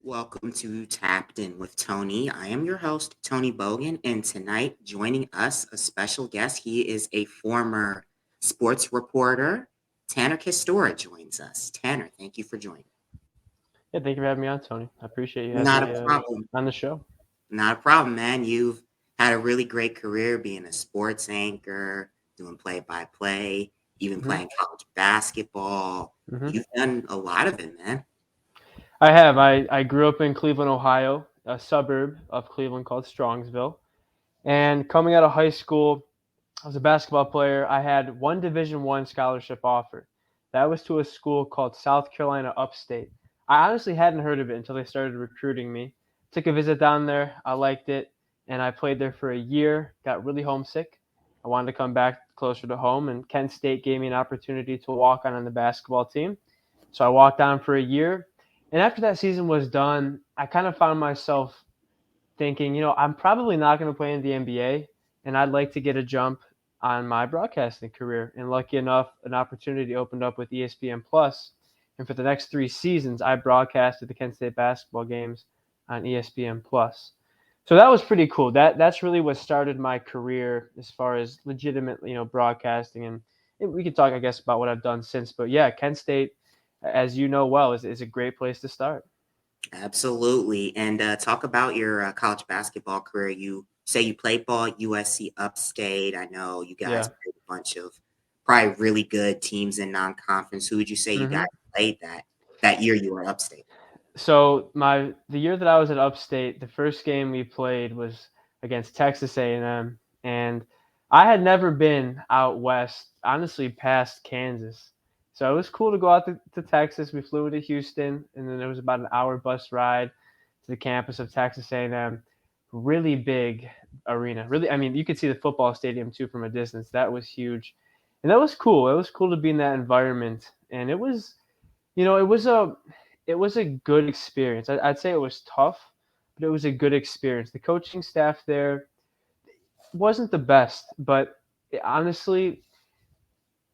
Welcome to Tapped In with Tony. I am your host, Tony Bogan, and tonight joining us, a special guest. He is a former sports reporter. Tanner Castora joins us. Tanner, thank you for joining. Yeah, thank you for having me on, Tony. I appreciate you having Not a me problem. on the show. Not a problem, man. You've had a really great career being a sports anchor, doing play by play, even hmm playing college basketball. hmm You've done a lot of it, man. I have. I grew up in Cleveland, Ohio, a suburb of Cleveland called Strongsville. And coming out of high school, I was a basketball player. I had one Division I scholarship offer. That was to a school called South Carolina Upstate. I honestly hadn't heard of it until they started recruiting me. Took a visit down there. I liked it, and I played there for a year. Got really homesick. I wanted to come back closer to home, and Kent State gave me an opportunity to walk on the basketball team. So I walked on for a year. And after that season was done, I kind of found myself thinking, I'm probably not going to play in the NBA, and I'd like to get a jump on my broadcasting career. And lucky enough, an opportunity opened up with ESPN Plus, and for the next 3 seasons, I broadcasted the Kent State basketball games on ESPN Plus. So that was pretty cool. That's really what started my career as far as legitimate, broadcasting. And we could talk, I guess, about what I've done since. But yeah, Kent State, as you know well, is a great place to start. Absolutely. And talk about your college basketball career. You say you played ball at USC Upstate. I know you guys Yeah. played a bunch of probably really good teams in non-conference. Who would you say you guys hmm played that year you were Upstate? So the year that I was at Upstate, the first game we played was against Texas A&M, and I had never been out west, honestly, past Kansas. So it was cool to go out to Texas. We flew to Houston, and then it was about an hour bus ride to the campus of Texas A&M. Really big arena. Really, I mean, you could see the football stadium too from a distance. That was huge, and that was cool. It was cool to be in that environment, and it was it was a good experience. I'd say it was tough, but it was a good experience. The coaching staff there wasn't the best, but honestly,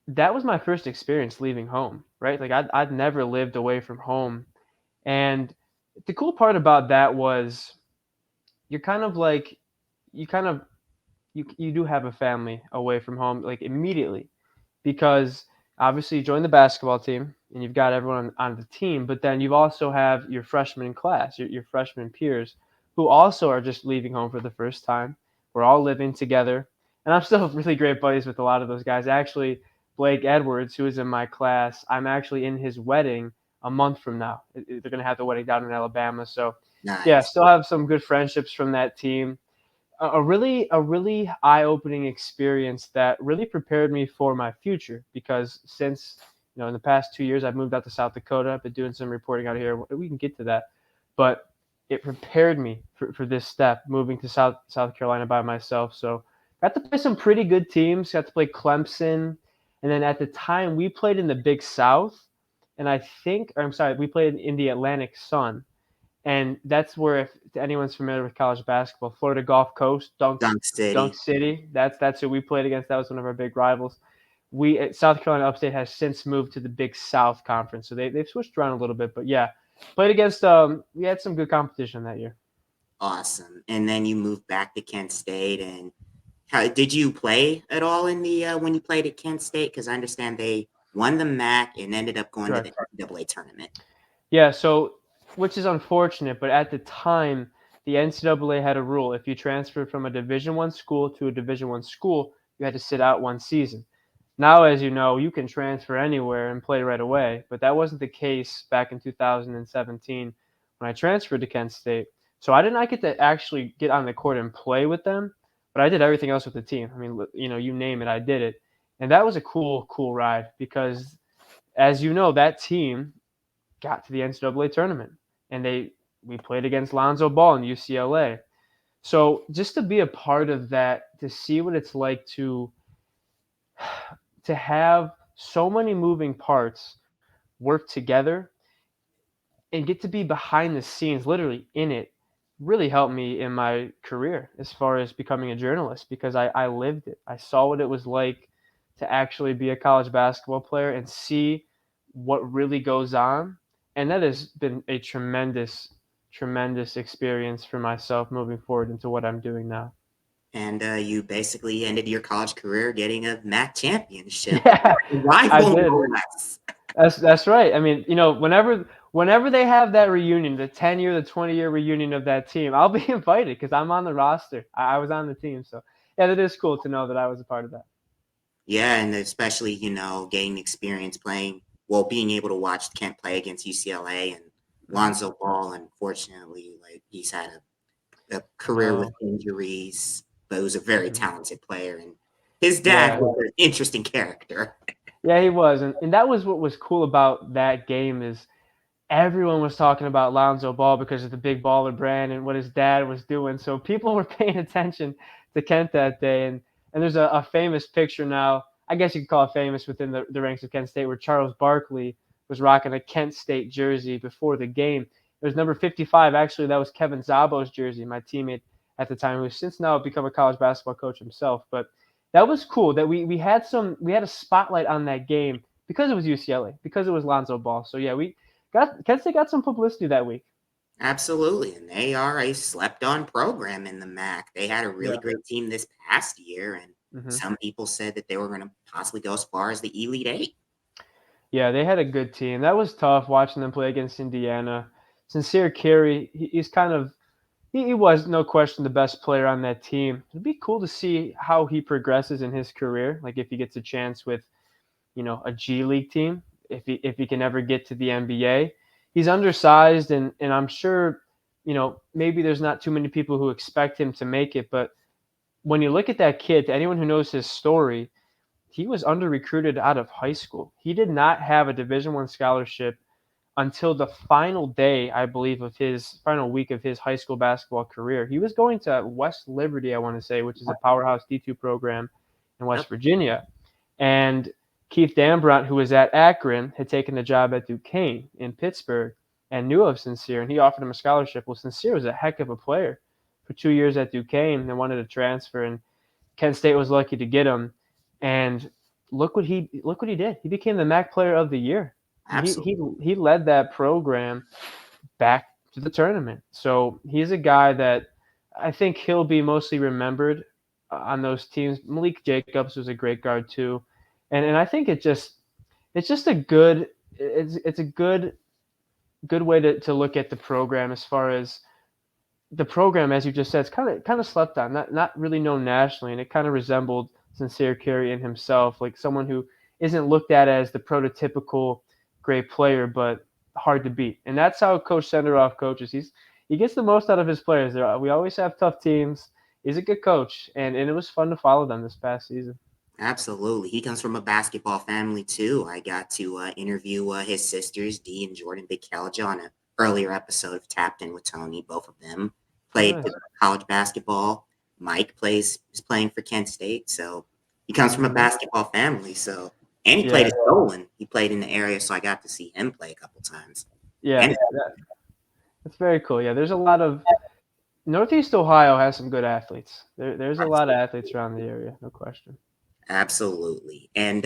that was my first experience leaving home. Right, like I'd never lived away from home, and the cool part about that was you're kind of like you kind of you do have a family away from home like immediately because obviously you join the basketball team and you've got everyone on the team, but then you also have your freshman class, your freshman peers who also are just leaving home for the first time. We're all living together, and I'm still really great buddies with a lot of those guys. Actually, Blake Edwards, who is in my class, I'm actually in his wedding a month from now. They're going to have the wedding down in Alabama, so yeah, Nice. still have some good friendships from that team. A really eye-opening experience that really prepared me for my future because since in the past 2 years I've moved out to South Dakota. I've been doing some reporting out here. We can get to that, but it prepared me for this step, moving to South Carolina by myself. So got to play some pretty good teams. Got to play Clemson, and then at the time we played in the Big South, and I'm sorry, we played in the Atlantic Sun, and that's where, if anyone's familiar with college basketball, Florida Gulf Coast, Dunk Dunk City. City. That's who we played against. That was one of our big rivals. We South Carolina Upstate has since moved to the Big South Conference, so they've switched around a little bit. But yeah, played against. We had some good competition that year. Awesome. And then you moved back to Kent State. And how did you play at all in the when you played at Kent State? Because I understand they won the MAC and ended up going to the Correct. NCAA tournament. Yeah. So, which is unfortunate, but at the time, the NCAA had a rule: if you transferred from a Division I school to a Division I school, you had to sit out one season. Now, as you know, you can transfer anywhere and play right away, but that wasn't the case back in 2017 when I transferred to Kent State. So I did not get to actually get on the court and play with them, but I did everything else with the team. I mean, you name it, I did it. And that was a cool ride because, as you know, that team got to the NCAA tournament and we played against Lonzo Ball in UCLA. So just to be a part of that, to see what it's like to have so many moving parts work together and get to be behind the scenes, literally in it, really helped me in my career as far as becoming a journalist because I lived it. I saw what it was like to actually be a college basketball player and see what really goes on. And that has been a tremendous tremendous experience for myself moving forward into what I'm doing now. And you basically ended your college career getting a MAC championship. Yeah, I Rival, did. no less. That's right. I mean, whenever they have that reunion, the 10-year, the 20-year reunion of that team, I'll be invited because I'm on the roster. I was on the team, so yeah, that is cool to know that I was a part of that. Yeah, and especially, gaining experience playing, well, being able to watch Kent play against UCLA and Hmm. Lonzo Ball, unfortunately, like he's had a career with No. injuries, but he was a very Hmm. talented player. And his dad Yeah, was an interesting character. yeah, he was, and that was what was cool about that game is everyone was talking about Lonzo Ball because of the big baller brand and what his dad was doing. So people were paying attention to Kent that day. And there's a famous picture now, I guess you could call it famous within the ranks of Kent State, where Charles Barkley was rocking a Kent State jersey before the game. It was number 55. Actually, that was Kevin Zabo's jersey, my teammate at the time, who's since now become a college basketball coach himself. But that was cool that we had a spotlight on that game because it was UCLA, because it was Lonzo Ball. So yeah, we Kent State got some publicity that week. Absolutely. And they are a slept on program in the MAC. They had a really Yeah. great team this past year, and Hmm. some people said that they were going to possibly go as far as the Elite Eight. Yeah, they had a good team. That was tough watching them play against Indiana. Sincere Carey, he's kind of he was no question the best player on that team. It'd be cool to see how he progresses in his career. Like if he gets a chance with a G League team, if he can ever get to the NBA. He's undersized, and I'm sure maybe there's not too many people who expect him to make it. But when you look at that kid, to anyone who knows his story, he was under recruited out of high school. He did not have a Division I scholarship until the final day, I believe, of his final week of his high school basketball career. He was going to West Liberty, I want to say, which is a powerhouse D2 program in West Yep. Virginia. And Keith Dambrot, who was at Akron, had taken the job at Duquesne in Pittsburgh and knew of Sincere, and he offered him a scholarship. Well, Sincere was a heck of a player for 2 years at Duquesne and wanted to transfer, and Kent State was lucky to get him. And look what he did. He became the MAC Player of the Year. He Absolutely. he he led that program back to the tournament. So he's a guy that I think he'll be mostly remembered on those teams. Malik Jacobs was a great guard too, and I think it's just a good it's a good way to look at the program as far as the program, as you just said, it's kind of slept on, not really known nationally, and it kind of resembled Sincere Carey in himself, like someone who isn't looked at as the prototypical great player, but hard to beat. And that's how Coach Senderoff coaches. He gets the most out of his players. We always have tough teams. He's a good coach, and it was fun to follow them this past season. Absolutely. He comes from a basketball family too. I got to interview his sisters, Dee and Jordan Bickelja, on an earlier episode of Tapped In with Tony. Both of them Oh, played nice. college basketball. Mike is playing for Kent State, so he comes from a Hmm. basketball family. So and he played Yeah, at Dolan. He played in the area, so I got to see him play a couple times. yeah, And that's very cool. Yeah, there's a lot of Northeast Ohio has some good athletes. There's a lot of athletes around the area, no question. absolutely. And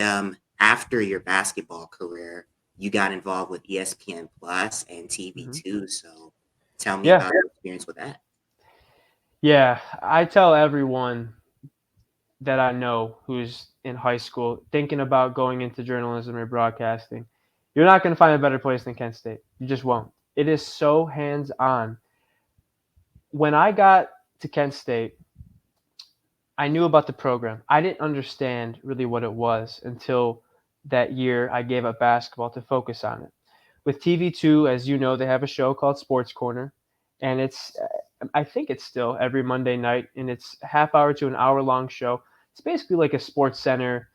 after your basketball career, you got involved with ESPN Plus and Hmm. TV2. So tell me Yeah, about your experience with that. yeah. I tell everyone that I know who's in high school thinking about going into journalism or broadcasting, you're not going to find a better place than Kent State. You just won't. It is so hands on. When I got to Kent State, I knew about the program. I didn't understand really what it was until that year I gave up basketball to focus on it. With TV2, as you know, they have a show called Sports Corner, and I think it's still every Monday night, and it's a half hour to an hour long show. It's basically like a sports center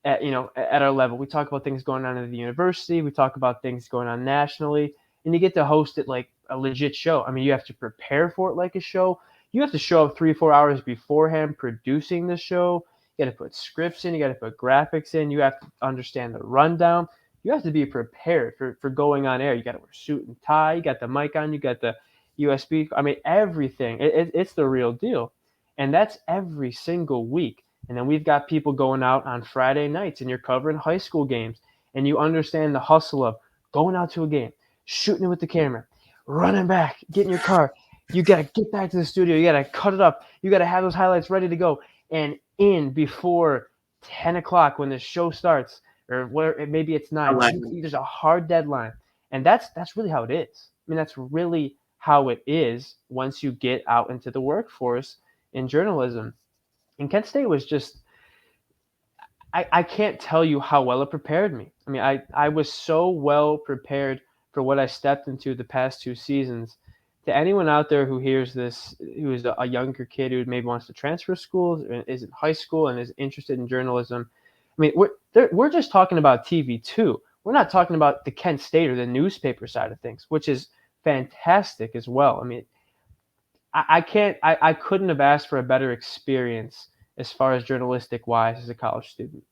at our level. We talk about things going on at the university, we talk about things going on nationally, and you get to host it like a legit show. I mean, you have to prepare for it like a show. You have to show up 3 4 hours beforehand producing the show. You got to put scripts in, you got to put graphics in, you have to understand the rundown. You have to be prepared for going on air. You got to wear a suit and tie. You got the mic on. You got the USB. I mean, everything. It's the real deal, and that's every single week. And then we've got people going out on Friday nights, and you're covering high school games, and you understand the hustle of going out to a game, shooting it with the camera, running back, get in your car. You got to get back to the studio. You got to cut it up. You got to have those highlights ready to go. And in before 10 o'clock when the show starts, or where maybe it's I 9, like there's a hard deadline. And that's really how it is. I mean, that's really how it is once you get out into the workforce in journalism. And Kent State was just I can't tell you how well it prepared me. I mean, I was so well prepared for what I stepped into the past 2 seasons. To anyone out there who hears this, who is a younger kid who maybe wants to transfer schools, or is in high school and is interested in journalism, I mean, we're just talking about TV too. We're not talking about the Kent State or the newspaper side of things, which is fantastic as well. I mean, I couldn't have asked for a better experience as far as journalistic wise as a college student.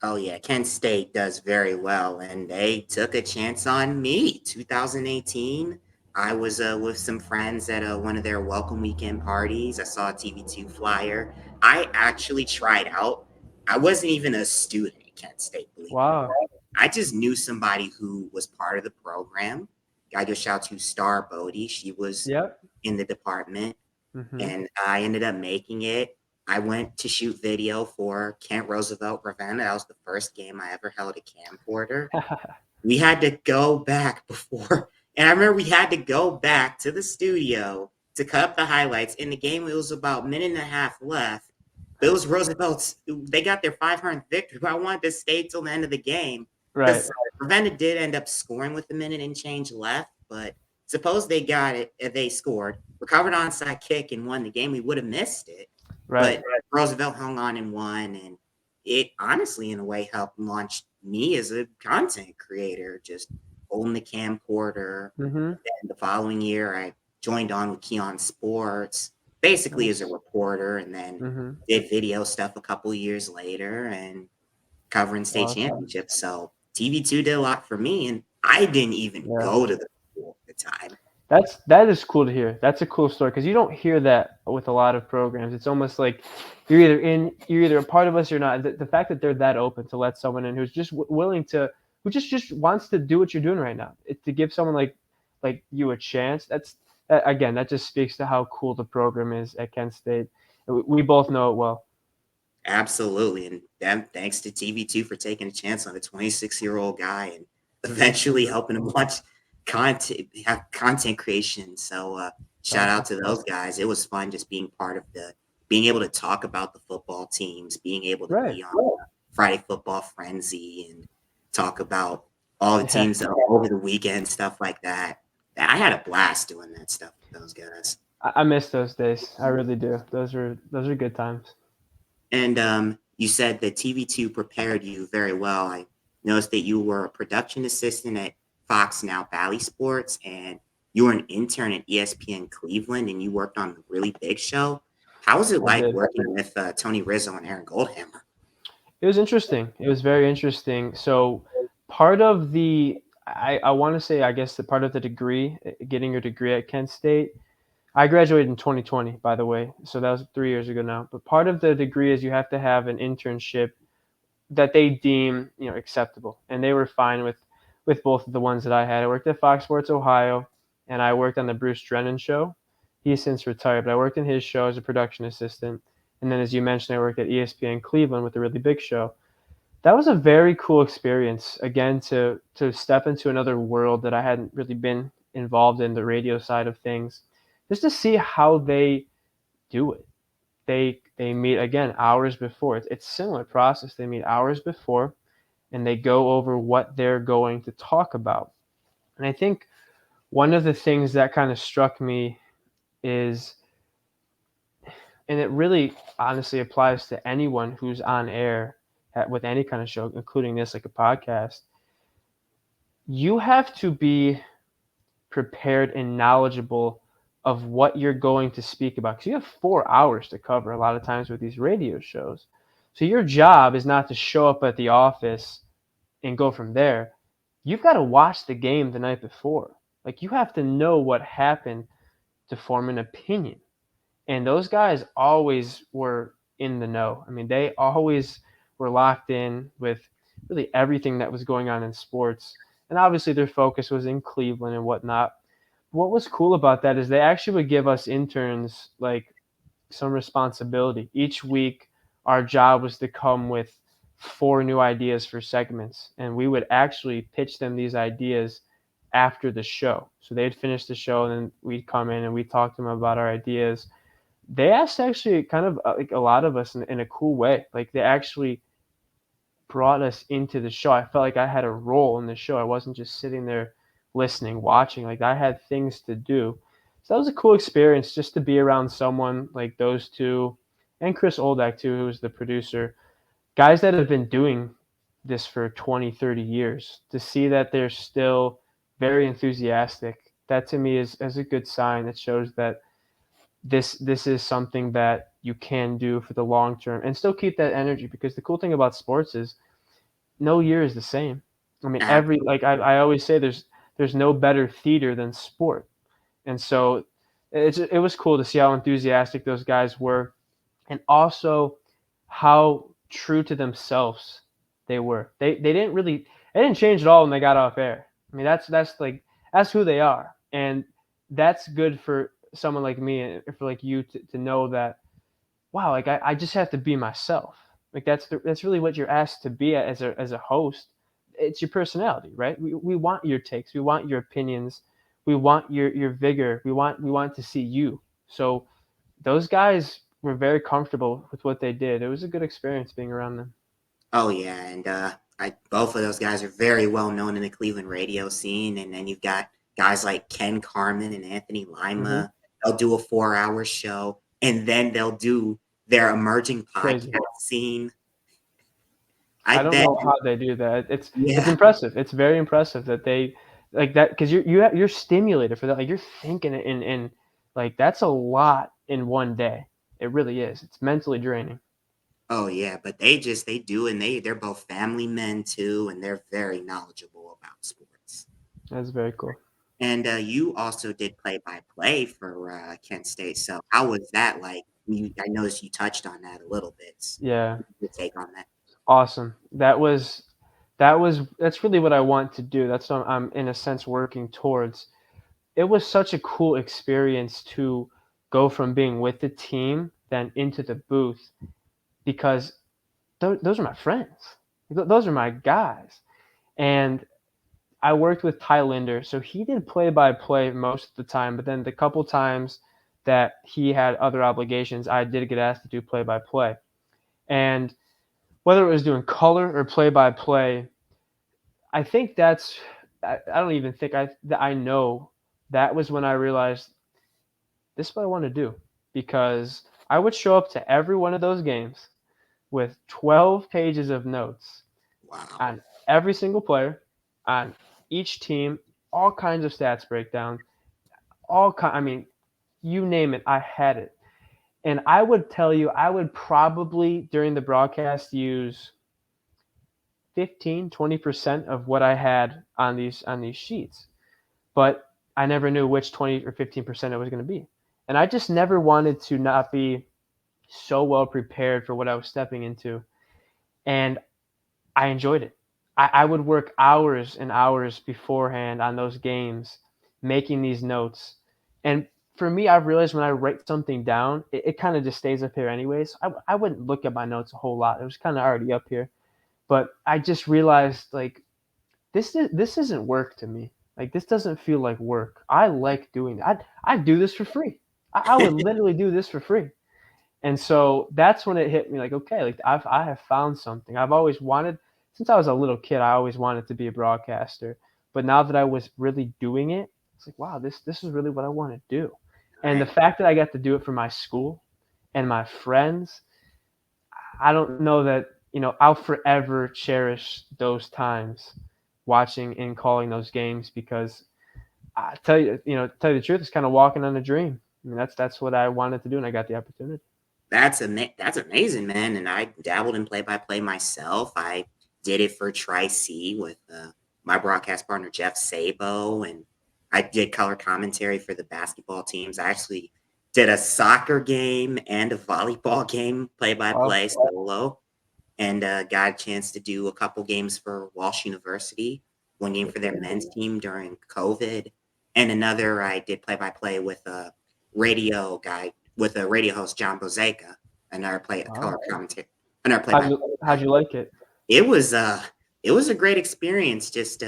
Oh yeah, Kent State does very well, and they took a chance on me. 2018, I was with some friends at one of their welcome weekend parties. I saw a TV2 flyer. I actually tried out. I wasn't even a student at Kent State, believe it or Wow. not. I just knew somebody who was part of the program. I give a shout to Star Bodie. She was Yep. in the department, Mhm. and I ended up making it. I went to shoot video for Kent Roosevelt Ravenna. That was the first game I ever held a camcorder. We had to go back before, and I remember we had to go back to the studio to cut up the highlights. In the game, it was about a minute and a half left. Bills Roosevelt's they got their 500th victory, but I wanted to stay till the end of the game Right. because Ravenna did end up scoring with a minute and change left. But suppose they got it, they scored, recovered onside kick, and won the game. We would have missed it, Right. but Roosevelt hung on and won, and it honestly, in a way, helped launch me as a content creator. Just holding the camcorder. Mhm. And the following year, I joined on with Keon Sports, basically as a Nice. reporter, and then Mhm. did video stuff a couple years later and covering state Awesome. championships. So TV2 did a lot for me, and I didn't even Yeah. go to the school at the time. That is cool to hear. That's a cool story because you don't hear that with a lot of programs. It's almost like you're either a part of us or not. The fact that they're that open to let someone in who's just willing to, who just wants to do what you're doing right now, to give someone like you a chance. Again, that just speaks to how cool the program is at Kent State. We both know it well. Absolutely. And then thanks to TV2 for taking a chance on a 26-year-old guy and eventually helping him launch have content creation. So shout out Awesome. to those guys. It was fun just being part of being able to talk about the football teams, being able to Right. be on Friday Football Frenzy and talk about all the Yeah. teams over the weekend, stuff like that. I had a blast doing that stuff with those guys. I miss those days. I really do. Those are good times. And you said that TV2 prepared you very well. I noticed that you were a production assistant at Fox Now Valley Sports, and you were an intern at ESPN Cleveland, and you worked on the really big show. How was it I like did. working with Tony Rizzo and Aaron Goldhammer? It was interesting. It was very interesting. So part of I want to say, I guess, the part of the degree, getting your degree at Kent State, I graduated in 2020, by the way. So that was 3 years ago now. But part of the degree is you have to have an internship that they deem, acceptable. And they were fine with both of the ones that I had. I worked at Fox Sports Ohio, and I worked on the Bruce Drennan show. He's since retired, but I worked in his show as a production assistant. And then, as you mentioned, I worked at ESPN Cleveland with the really big show. That was a very cool experience. Again, to step into another world that I hadn't really been involved in, the radio side of things, just to see how they do it. They meet again hours before. It's similar process. They meet hours before, and they go over what they're going to talk about. And I think one of the things that kind of struck me is, and it really honestly applies to anyone who's on air with any kind of show, including this, like a podcast, you have to be prepared and knowledgeable of what you're going to speak about because you have 4 hours to cover a lot of times with these radio shows. So your job is not to show up at the office and go from there. You've got to watch the game the night before. Like, you have to know what happened to form an opinion. And those guys always were in the know. I mean, they always were locked in with really everything that was going on in sports. And obviously their focus was in Cleveland and whatnot. what was cool about that is they actually would give us interns like some responsibility. Each week, our job was to come with 4 new ideas for segments, and we would actually pitch them these ideas after the show. So they'd finish the show, and then we'd come in and we'd talk to them about our ideas. They asked actually kind of like a lot of us in a cool way. Like they actually brought us into the show. I felt like I had a role in the show. I wasn't just sitting there listening, watching. Like I had things to do. So that was a cool experience just to be around someone like those two and Chris Oldak too, who was the producer. Guys that have been doing this for 20, 30 years. To see that they're still very enthusiastic, that to me is a good sign. That shows that this is something that you can do for the long term and still keep that energy, because the cool thing about sports is no year is the same. I mean, every like I always say, there's no better theater than sport, and so it was cool to see how enthusiastic those guys were, and also how true to themselves they were. They didn't change at all when they got off air. I mean, that's who they are, and that's good for someone like me and for like you to know that wow, like I just have to be myself. Like that's really what you're asked to be as a host. It's your personality, right? We want your takes, we want your opinions, we want your vigor, we want to see you. So those guys were very comfortable with what they did. It was a good experience being around them. Oh yeah, and both of those guys are very well known in the Cleveland radio scene. And then you've got guys like Ken Carmen and Anthony Hmm. Lima. They'll do a 4 hour show, and then they'll do their emerging Crazy. podcast scene. I I don't bet. know how they do that. It's Yeah. impressive. It's very impressive that they like that, because you're stimulated for that. Like you're thinking it in like that's a lot in one day. It really is. It's mentally draining. Oh yeah, but they do, and they're both family men too, and they're very knowledgeable about sports. That's very cool. And you also did play by play for Kent State. So how was that like? I noticed you touched on that a little bit. Yeah, Your take on that? awesome. That's really what I want to do. That's what I'm in a sense working towards. It was such a cool experience to go from being with the team then into the booth, because those are my friends. Those are my guys. And I worked with Ty Linder, so he did play by play most of the time, but then the couple times that he had other obligations, I did get asked to do play by play. And whether it was doing color or play by play, I think I don't even think I know that was when I realized this is what I want to do, because I would show up to every one of those games with 12 pages of notes Wow. on every single player, on each team, all kinds of stats breakdown, I mean, you name it, I had it. And I would tell you, I would probably during the broadcast use 15, 20% of what I had on these sheets. But I never knew which 20 or 15% it was going to be. And I just never wanted to not be so well prepared for what I was stepping into. And I enjoyed it. I would work hours and hours beforehand on those games, making these notes. And for me, I've realized when I write something down, it kind of just stays up here anyways. I wouldn't look at my notes a whole lot. It was kind of already up here. But I just realized like this isn't work to me. Like this doesn't feel like work. I like doing it. I do this for free. I would literally do this for free. And so that's when it hit me like, okay, like I have found something. I've always wanted, since I was a little kid, I always wanted to be a broadcaster. But now that I was really doing it, it's like, wow, this is really what I want to do. And the Right. fact that I got to do it for my school and my friends, I don't know that, I'll forever cherish those times watching and calling those games, because tell you the truth, it's kind of walking on a dream. I mean, that's what I wanted to do, and I got the opportunity. That's amazing, man. And I dabbled in play by play myself. I did it for Tri C with my broadcast partner Jeff Sabo, and I did color commentary for the basketball teams. I actually did a soccer game and a volleyball game play by Wow. play solo, and got a chance to do a couple games for Walsh University. One game for their men's team during COVID. and another I did play by play with a radio guy with a radio host John Bozeca. Another play color Wow. commentator. Another play by How'd guy. you like it? It was it was a great experience. Just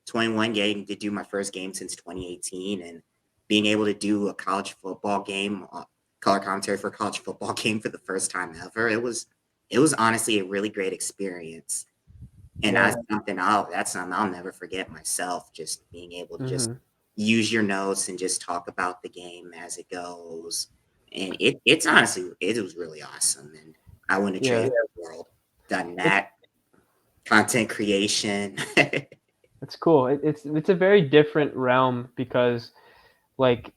21 getting to do my first game since 2018 and being able to do a college football game, color commentary for a college football game for the first time ever. It was honestly a really great experience. And Yeah. that's something I'll never forget myself, just being able to just Hmm. use your notes and just talk about the game as it goes. And it's honestly, it was really awesome. And I wouldn't trade Yeah. the world done It's that content creation. it's cool. It's a very different realm because like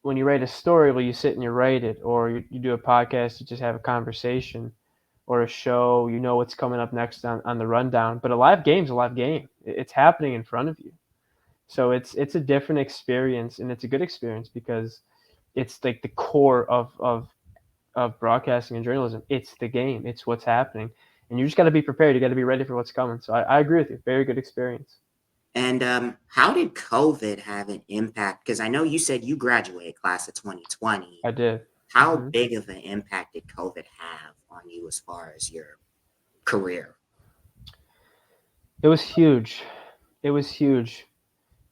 when you write a story, well, you sit and you write it, or you do a podcast, you just have a conversation, or a show, you know what's coming up next on the rundown. But a live game's a live game. It's happening in front of you. So it's a different experience, and it's a good experience because it's like the core of broadcasting and journalism. It's the game. It's what's happening, and you just got to be prepared. You got to be ready for what's coming. So I agree with you. Very good experience. And how did COVID have an impact? Because I know you said you graduated class of 2020. I did. How Hmm. big of an impact did COVID have on you as far as your career? It was huge. It was huge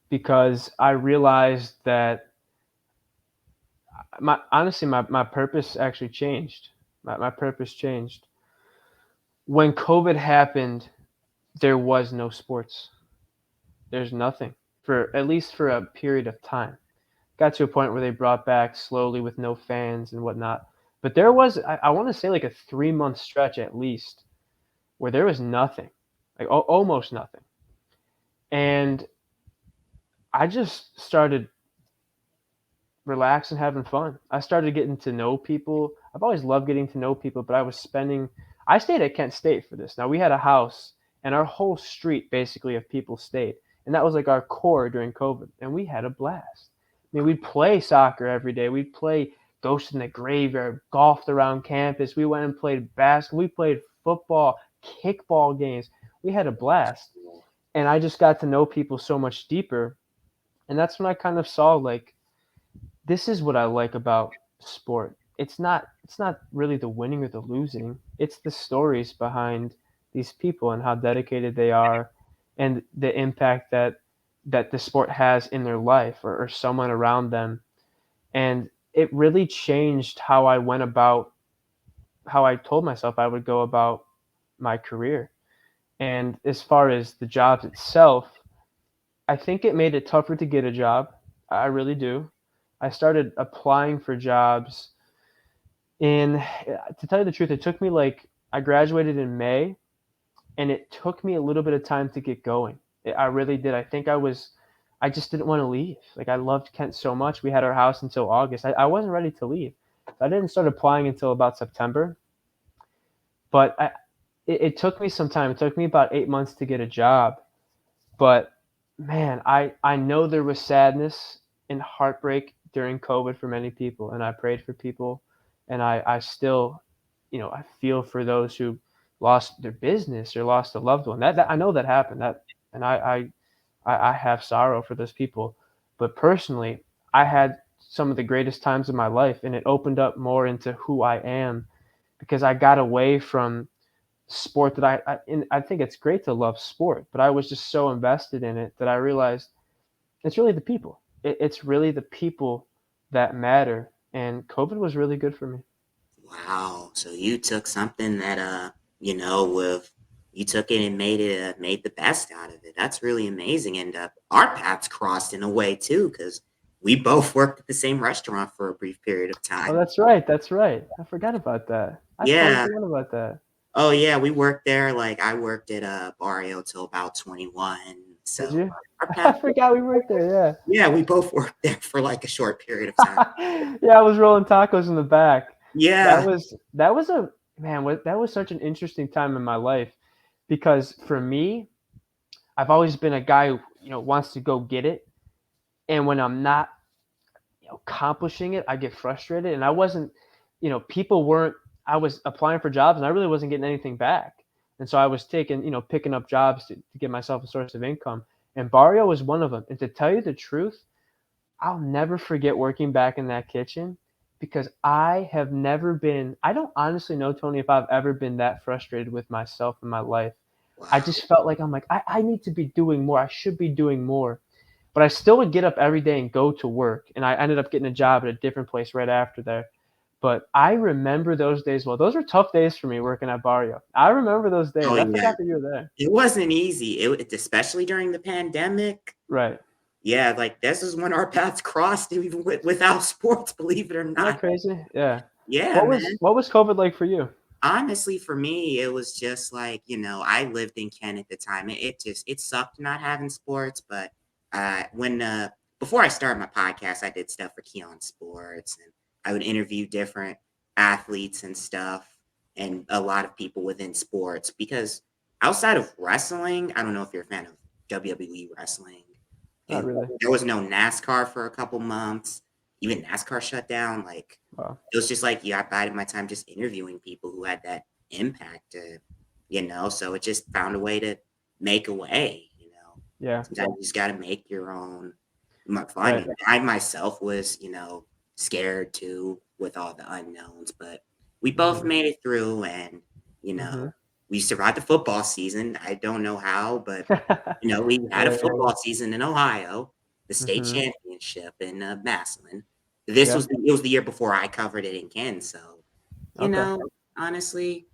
because I realized that my purpose actually changed. My purpose changed. When COVID happened, there was no sports. There's nothing for at least for a period of time. Got to a point where they brought back slowly with no fans and whatnot. But there was, I want to say, like a 3 month stretch at least where there was nothing, like almost nothing. And I just started relaxing, having fun. I started getting to know people. I've always loved getting to know people, but I stayed at Kent State for this. Now, we had a house, and our whole street basically of people stayed. And that was like our core during COVID. And we had a blast. I mean, we'd play soccer every day. We'd play Ghost in the Graveyard, golfed around campus. We went and played basketball. We played football, kickball games. We had a blast. And I just got to know people so much deeper. And that's when I kind of saw like, this is what I like about sport. It's not really the winning or the losing. It's the stories behind these people and how dedicated they are and the impact that the sport has in their life or someone around them. And it really changed how I told myself I would go about my career. And as far as the jobs itself, I think it made it tougher to get a job. I really do. I started applying for jobs to tell you the truth, it took me like, I graduated in May and it took me a little bit of time to get going. I really did. I just didn't want to leave. Like, I loved Kent so much. We had our house until August. I wasn't ready to leave. I didn't start applying until about September, but it took me some time. It took me about 8 months to get a job. But man, I know there was sadness and heartbreak during COVID for many people, and I prayed for people, and I still, I feel for those who lost their business or lost a loved one. That I know that happened. And I have sorrow for those people. But personally, I had some of the greatest times of my life, and it opened up more into who I am because I got away from sport that and I think it's great to love sport, but I was just so invested in it that I realized it's really the people. It's really the people that matter. And COVID was really good for me. Wow. So you took something that with you took it and made the best out of it. That's really amazing. And our paths crossed in a way too, because we both worked at the same restaurant for a brief period of Oh, time. that's right. That's right. I forgot about that. I totally Yeah. forgot about that. Oh yeah, we worked there. Like I worked at Barrio till about 21. Did So you? our I paths, forgot we worked there. yeah, we both worked there for like a short period of time. Yeah, I was rolling tacos in the back. Yeah. That was a man. That was such an interesting time in my life because for me, I've always been a guy who wants to go get it, and when I'm not accomplishing it, I get frustrated. And I wasn't, people weren't. I was applying for jobs, and I really wasn't getting anything back. And so I was picking up jobs to give myself a source of income. And Barrio was one of them. And to tell you the truth, I'll never forget working back in that kitchen because I have never been, I don't honestly know, Tony, if I've ever been that frustrated with myself in my life. I Wow. just felt like I'm like, I need to be doing more. I should be doing more. But I still would get up every day and go to work. And I ended up getting a job at a different place right after there. But I remember those days well. Those were tough days for me working at Barrio. I remember those Oh days. I yeah. forgot that you were there. It wasn't easy. Especially during the pandemic. Right. Yeah, like this is when our paths crossed even without sports, believe it or Isn't that not. crazy? Yeah. Yeah, What man. was what was COVID like for you? Honestly, for me, it was just like, I lived in Kent at the time. It sucked not having sports, but when before I started my podcast, I did stuff for Keon Sports and I would interview different athletes and stuff and a lot of people within sports because outside of wrestling, I don't know if you're a fan of WWE wrestling, Not and really. there was no NASCAR for a couple months. Even NASCAR shut down. Like Wow. it was just like, yeah, I bided my time just interviewing people who had that impact, so it just found a way to make a way. Yeah. Sometimes you just got to make your own fun. Right. And I myself was, scared too with all the unknowns, but we both Mhm. made it through and, you Mhm. know, we survived the football season. I don't know how, but, Yeah, we had a yeah, yeah. football season in Ohio, the state Mhm. championship in Massillon. This Yeah. was it was the year before I covered it in Ken, so you Okay. know, honestly,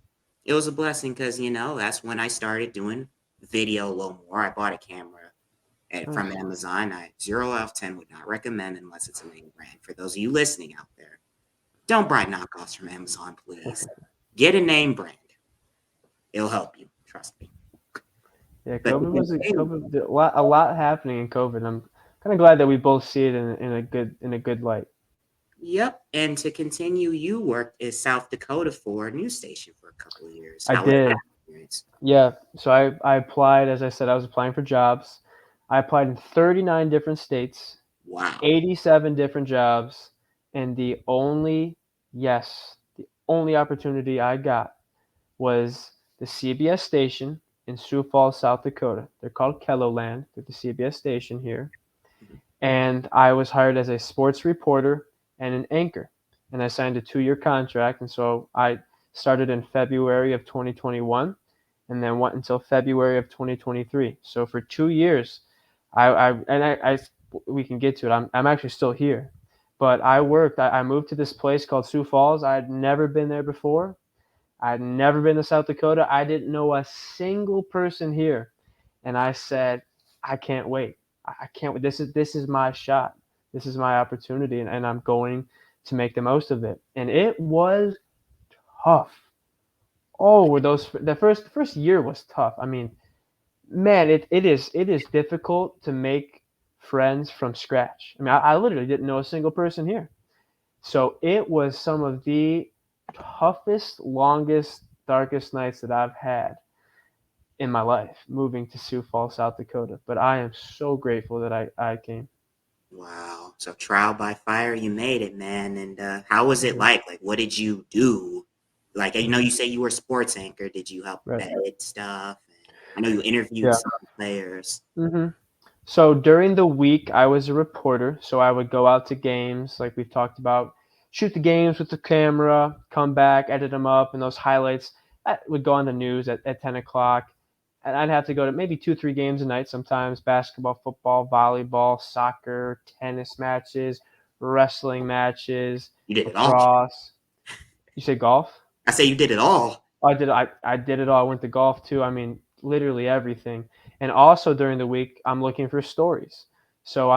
it was a blessing because that's when I started doing video a little more. I bought a camera from Nice. Amazon. I 0 out of 10 would not recommend unless it's a name brand. For those of you listening out there, don't buy knockoffs from Amazon, please. Get a name brand. It'll help you. Trust me. Yeah, But COVID was a lot happening in COVID. I'm kind of glad that we both see it in a good light. yep. And to continue, you worked in South Dakota for a news station for a couple of years. I How was that did. experience? Yeah. So I applied, as I said, I was applying for jobs. I applied in 39 different states, Wow. 87 different jobs, and the only opportunity I got was the CBS station in Sioux Falls, South Dakota. They're called Kelloland. They're the CBS station here. Mhm. And I was hired as a sports reporter and an anchor. And I signed a 2-year contract. And so I started in February of 2021 and then went until February of 2023. So for 2 years, we can get to it. I'm actually still here. But I moved to this place called Sioux Falls. I had never been there before. I'd never been to South Dakota. I didn't know a single person here. And I said, I can't wait. I can't wait. This is my shot. This is my opportunity, and I'm going to make the most of it. And it was tough. Oh, were those the first year was tough. I mean, man, it is difficult to make friends from scratch. I mean, I literally didn't know a single person here. So it was some of the toughest, longest, darkest nights that I've had in my life moving to Sioux Falls, South Dakota. But I am so grateful that I came. Wow. So trial by fire, you made it, man. And how was it Hmm. like? Like, what did you do? Like, I know Hmm. you say you were a sports anchor. Did you help Right. edit stuff? And I know you interviewed Yeah. some players. Hmm. So during the week, I was a reporter. So I would go out to games, like we've talked about, shoot the games with the camera, come back, edit them up, and those highlights that would go on the news at 10 o'clock. And I'd have to go to maybe 2, 3 games a night sometimes: basketball, football, volleyball, soccer, tennis matches, wrestling matches, You did it all. lacrosse. You say golf? I say you did it all. I did it all. I went to golf too. I mean, literally everything. And also during the week, I'm looking for stories. So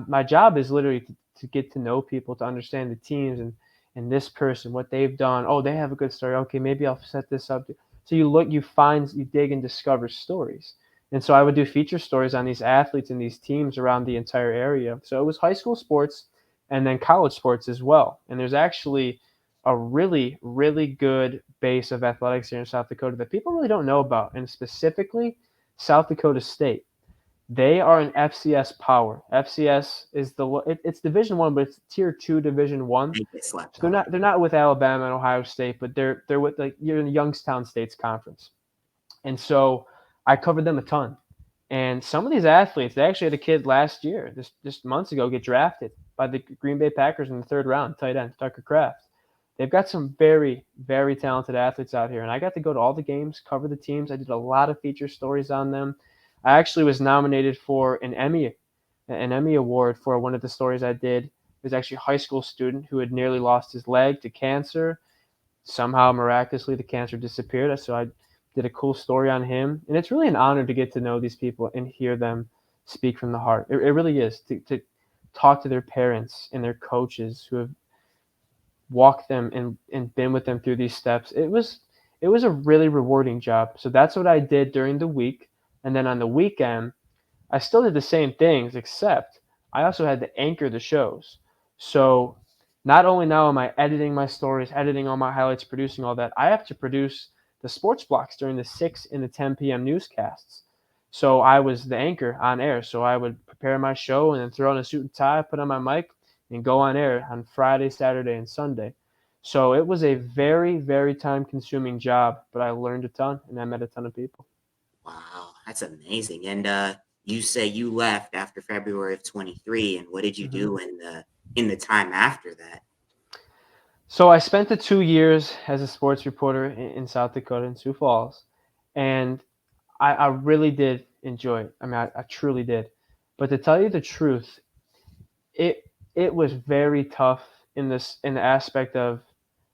my job is literally to get to know people, to understand the teams and this person, what they've done. Oh, they have a good story. Okay, maybe I'll set this up. So you look, you find, you dig and discover stories. And so I would do feature stories on these athletes and these teams around the entire area. So it was high school sports and then college sports as well. And there's actually a really, really good base of athletics here in South Dakota that people really don't know about, and specifically South Dakota State. They are an FCS power. FCS is it's Division One, but it's Tier Two Division One. They get slept So they're on. not they're not with Alabama and Ohio State, but they're with, like, you're in the Youngstown State's conference. And so I covered them a ton. And some of these athletes, they actually had a kid last year, just months ago, get drafted by the Green Bay Packers in the third round, tight end Tucker Kraft. They've got some very, very talented athletes out here, and I got to go to all the games, cover the teams. I did a lot of feature stories on them. I actually was nominated for an Emmy award for one of the stories I did. It was actually a high school student who had nearly lost his leg to cancer. Somehow, miraculously, the cancer disappeared. So I did a cool story on him. And it's really an honor to get to know these people and hear them speak from the heart. It really is to talk to their parents and their coaches who have walked them and been with them through these steps. It was a really rewarding job. So that's what I did during the week. And then on the weekend, I still did the same things, except I also had to anchor the shows. So not only now am I editing my stories, editing all my highlights, producing all that, I have to produce the sports blocks during the 6 and the 10 p.m. newscasts. So I was the anchor on air. So I would prepare my show and then throw on a suit and tie, put on my mic, and go on air on Friday, Saturday, and Sunday. So it was a very, very time consuming job, but I learned a ton and I met a ton of people. Wow, that's amazing. And you say you left after February of 23, and what did you Mhm. do in the time after that? So I spent the 2 years as a sports reporter in South Dakota in Sioux Falls, and I really did enjoy it. I mean, I truly did. But to tell you the truth, it it was very tough in the aspect of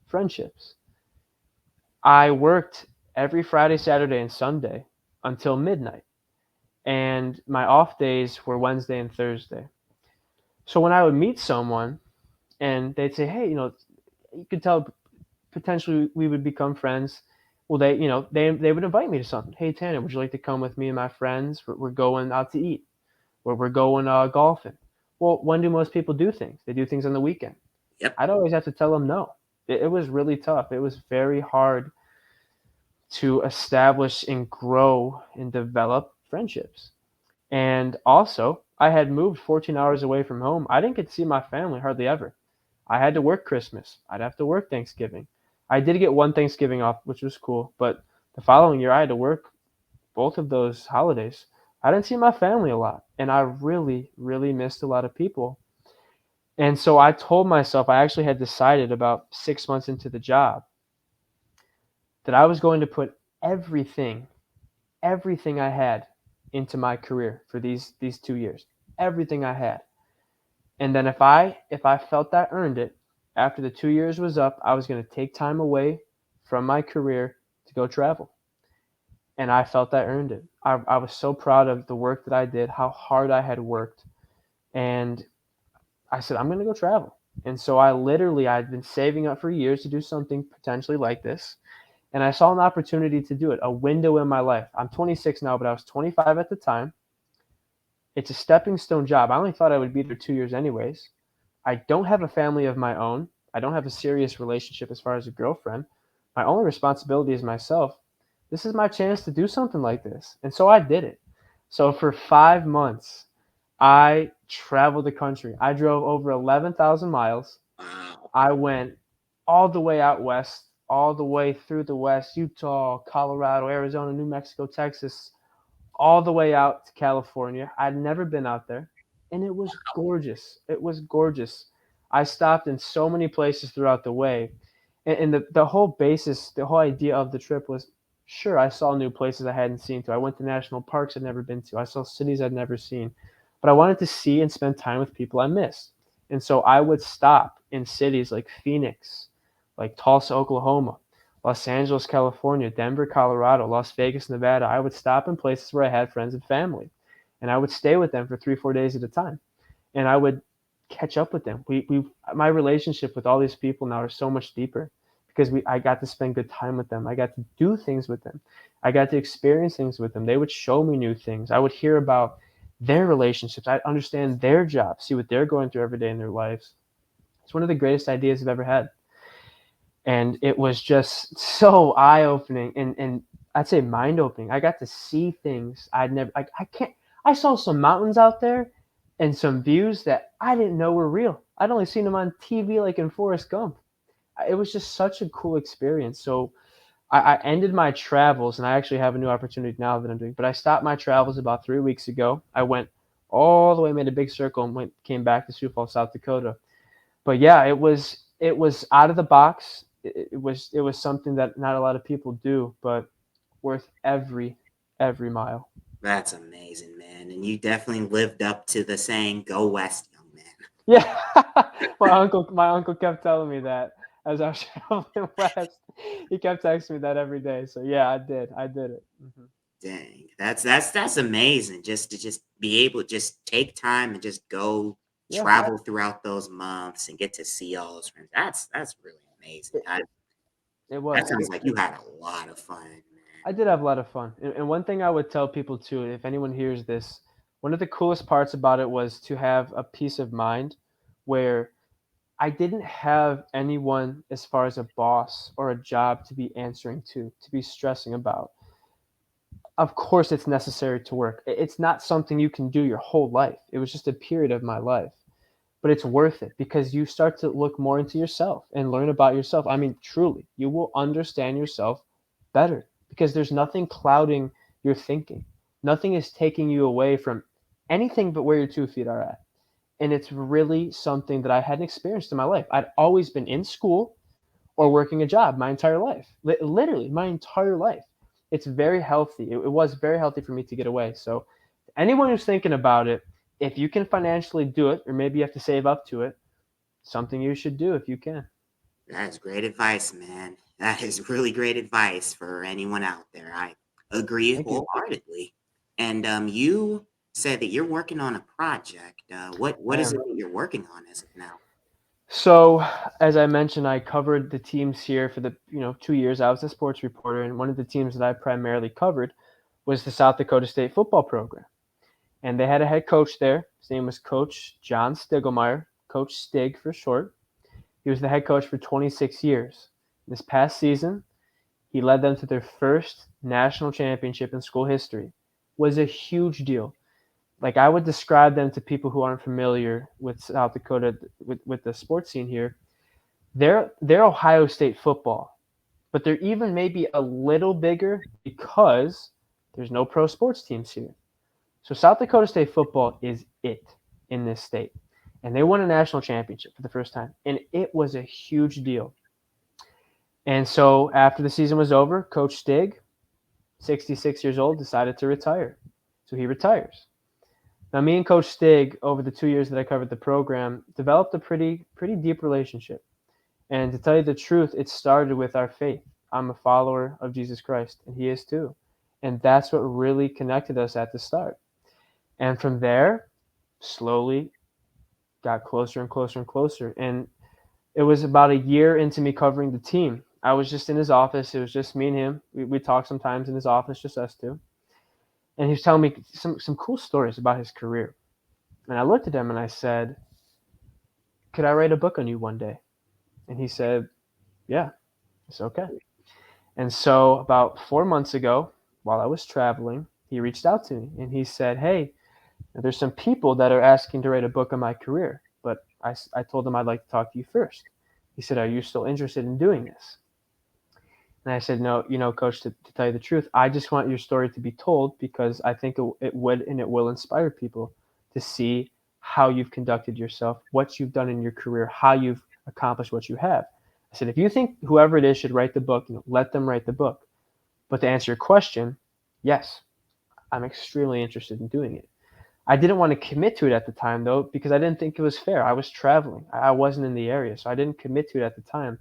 friendships. I worked every Friday, Saturday, and Sunday until midnight, and my off days were Wednesday and Thursday. So when I would meet someone and they'd say, "Hey, you could tell potentially we would become friends." Well, they would invite me to something. Hey, Tanner, would you like to come with me and my friends? We're going out to eat. We're going golfing. Well, when do most people do things? They do things on the weekend. Yep. I'd always have to tell them no. It was really tough. It was very hard to establish and grow and develop friendships. And also, I had moved 14 hours away from home. I didn't get to see my family hardly ever. I had to work Christmas. I'd have to work Thanksgiving. I did get one Thanksgiving off, which was cool, but the following year I had to work both of those holidays. I didn't see my family a lot, and I really, really missed a lot of people. And so I told myself, I actually had decided about 6 months into the job that I was going to put everything, everything I had into my career for these 2 years, everything I had. And then if I felt that earned it, after the 2 years was up, I was going to take time away from my career to go travel. And I felt that earned it. I was so proud of the work that I did, how hard I had worked. And I said, I'm going to go travel. And so I'd been saving up for years to do something potentially like this. And I saw an opportunity to do it, a window in my life. I'm 26 now, but I was 25 at the time. It's a stepping stone job. I only thought I would be there 2 years anyways. I don't have a family of my own. I don't have a serious relationship as far as a girlfriend. My only responsibility is myself. This is my chance to do something like this. And so I did it. So for 5 months, I traveled the country. I drove over 11,000 miles. Wow. I went all the way out west, all the way through the west, Utah, Colorado, Arizona, New Mexico, Texas, all the way out to California. I'd never been out there, and it was gorgeous. It was gorgeous. I stopped in so many places throughout the way, and the whole basis, the whole idea of the trip was, sure, I saw new places I hadn't seen to. I went to national parks I'd never been to. I saw cities I'd never seen, but I wanted to see and spend time with people I missed. And so I would stop in cities like Phoenix, like Tulsa, Oklahoma, Los Angeles, California, Denver, Colorado, Las Vegas, Nevada. I would stop in places where I had friends and family, and I would stay with them for 3, 4 days at a time, and I would catch up with them. My relationship with all these people now are so much deeper because I got to spend good time with them. I got to do things with them. I got to experience things with them. They would show me new things. I would hear about their relationships. I'd understand their jobs, see what they're going through every day in their lives. It's one of the greatest ideas I've ever had, and it was just so eye-opening and I'd say mind-opening. I got to see things I'd never I can't I saw some mountains out there and some views that I didn't know were real. I'd only seen them on TV like in Forrest Gump. It was just such a cool experience. So I ended my travels, and I actually have a new opportunity now that I'm doing. But I stopped my travels about 3 weeks ago. I went all the way, made a big circle, and came back to Sioux Falls, South Dakota. But yeah, it was out of the box. It was something that not a lot of people do, but worth every mile. That's amazing, man. And you definitely lived up to the saying, "Go West, young man." Yeah, my uncle kept telling me that as I was traveling west. He kept texting me that every day. So yeah, I did it. Dang, that's amazing. Just to just be able to just take time and just go Yeah, travel throughout those months and get to see all those friends. That's really amazing. it, it That was. sounds like you had a lot of fun, man. I did have a lot of fun. And one thing I would tell people too, if anyone hears this, one of the coolest parts about it was to have a peace of mind where I didn't have anyone as far as a boss or a job to be answering to be stressing about. Of course, it's necessary to work. It's not something you can do your whole life. It was just a period of my life, but it's worth it because you start to look more into yourself and learn about yourself. I mean, truly, you will understand yourself better because there's nothing clouding your thinking. Nothing is taking you away from anything but where your 2 feet are at. And it's really something that I hadn't experienced in my life. I'd always been in school or working a job my entire life, literally my entire life. It's very healthy. It was very healthy for me to get away. So, anyone who's thinking about it, if you can financially do it, or maybe you have to save up to it, something you should do if you can. That's great advice, man. That is really great advice for anyone out there. I agree Thank you. wholeheartedly. And you said that you're working on a project. What I is it am. that you're working on as of now? So, as I mentioned, I covered the teams here for the 2 years. I was a sports reporter, and one of the teams that I primarily covered was the South Dakota State football program. And they had a head coach there. His name was Coach John Stiglmeyer, Coach Stig for short. He was the head coach for 26 years. This past season, he led them to their first national championship in school history. It was a huge deal. Like I would describe them to people who aren't familiar with South Dakota with the sports scene here. They're Ohio State football, but they're even maybe a little bigger because there's no pro sports teams here. So South Dakota State football is it in this state. And they won a national championship for the first time. And it was a huge deal. And so after the season was over, Coach Stig, 66 years old, decided to retire. So he retires. Now, me and Coach Stig, over the 2 years that I covered the program, developed a pretty deep relationship. And to tell you the truth, it started with our faith. I'm a follower of Jesus Christ, and he is too. And that's what really connected us at the start. And from there, slowly got closer and closer and closer. And it was about a year into me covering the team. I was just in his office. It was just me and him. We talked sometimes in his office, just us two. And he was telling me some cool stories about his career. And I looked at him and I said, "Could I write a book on you one day?" And he said, "Yeah, it's okay." And so about 4 months ago, while I was traveling, he reached out to me and he said, "Hey, there's some people that are asking to write a book on my career, but I told them I'd like to talk to you first." He said, "Are you still interested in doing this?" And I said, "No, coach, to tell you the truth, I just want your story to be told because I think it would and it will inspire people to see how you've conducted yourself, what you've done in your career, how you've accomplished what you have." I said, "If you think whoever it is should write the book, let them write the book. But to answer your question, yes, I'm extremely interested in doing it." I didn't want to commit to it at the time though because I didn't think it was fair. I was traveling. I wasn't in the area, so I didn't commit to it at the time.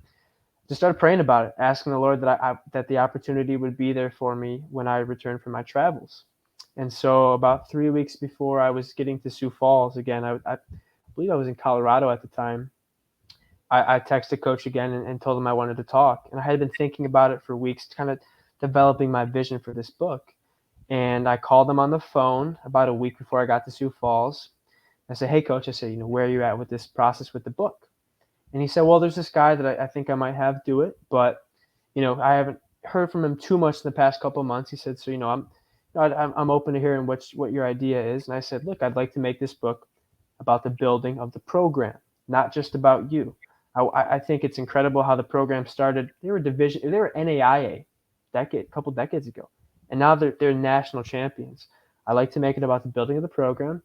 Just started praying about it, asking the Lord that the opportunity would be there for me when I returned from my travels. And so about 3 weeks before I was getting to Sioux Falls again, I believe I was in Colorado at the time. I texted Coach again and told him I wanted to talk. And I had been thinking about it for weeks, kind of developing my vision for this book. And I called him on the phone about a week before I got to Sioux Falls. I said, "Hey, Coach," I said, "where are you at with this process with the book?" And he said, "Well, there's this guy that I think I might have do it, but I haven't heard from him too much in the past couple of months." He said, "So I'm open to hearing what your idea is." And I said, "Look, I'd like to make this book about the building of the program, not just about you. I think it's incredible how the program started. They were NAIA. couple decades ago, and now they're national champions. I like to make it about the building of the program,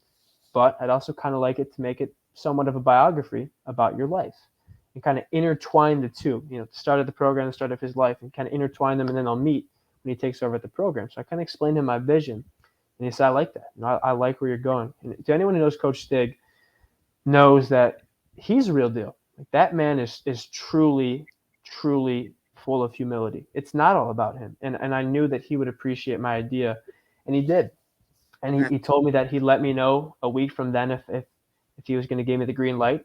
but I'd also kind of like it to make it somewhat of a biography about your life and kind of intertwine the two. The start of the program, the start of his life, and kind of intertwine them, and then they'll meet when he takes over at the program. So I kind of explained to him my vision, and he said, "I like that. I like where you're going." And to anyone who knows Coach Stig, knows that he's a real deal. Like that man is truly full of humility. It's not all about him, and I knew that he would appreciate my idea, and he did. And he told me that he'd let me know a week from then if he was going to give me the green light.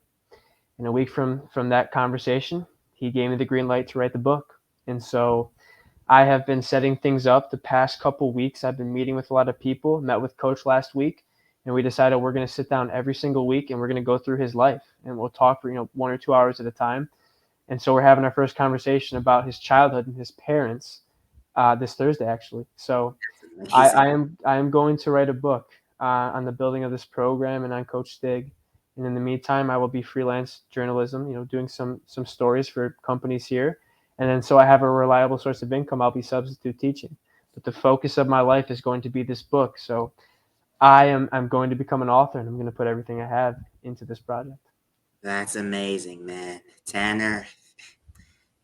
And a week from that conversation, he gave me the green light to write the book. And so I have been setting things up the past couple weeks. I've been meeting with a lot of people, met with Coach last week, and we decided we're going to sit down every single week and we're going to go through his life and we'll talk for 1 or 2 hours at a time. And so we're having our first conversation about his childhood and his parents this Thursday, actually. So Amazing. I am going to write a book on the building of this program and on Coach Stig. And in the meantime, I will be freelance journalism, doing some stories for companies here. And then so I have a reliable source of income, I'll be substitute teaching. But the focus of my life is going to be this book. So I'm going to become an author, and I'm going to put everything I have into this project. That's amazing, man. Tanner,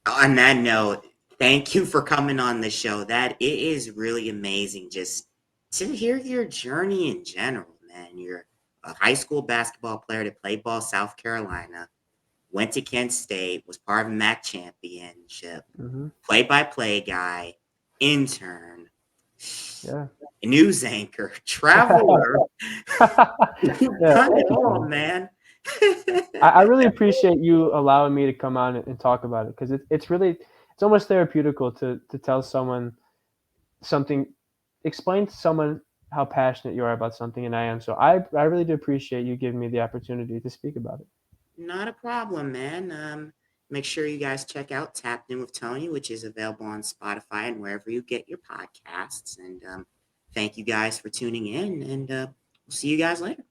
on that note, thank you for coming on the show. That it is really amazing just to hear your journey in general, man. You're a high school basketball player that played ball South Carolina, went to Kent State, was part of a MAC championship, Hmm. play-by-play guy, intern, Yeah. news anchor, traveler. You've Yeah. done it Thank you, all, Tony. man. I really appreciate you allowing me to come on and talk about it because it's almost therapeutical to tell someone something, explain to someone how passionate you are about something, and I am. So I really do appreciate you giving me the opportunity to speak about it. Not a problem, man. Make sure you guys check out Tapped In with Tony, which is available on Spotify and wherever you get your podcasts. And thank you guys for tuning in, and we'll see you guys later.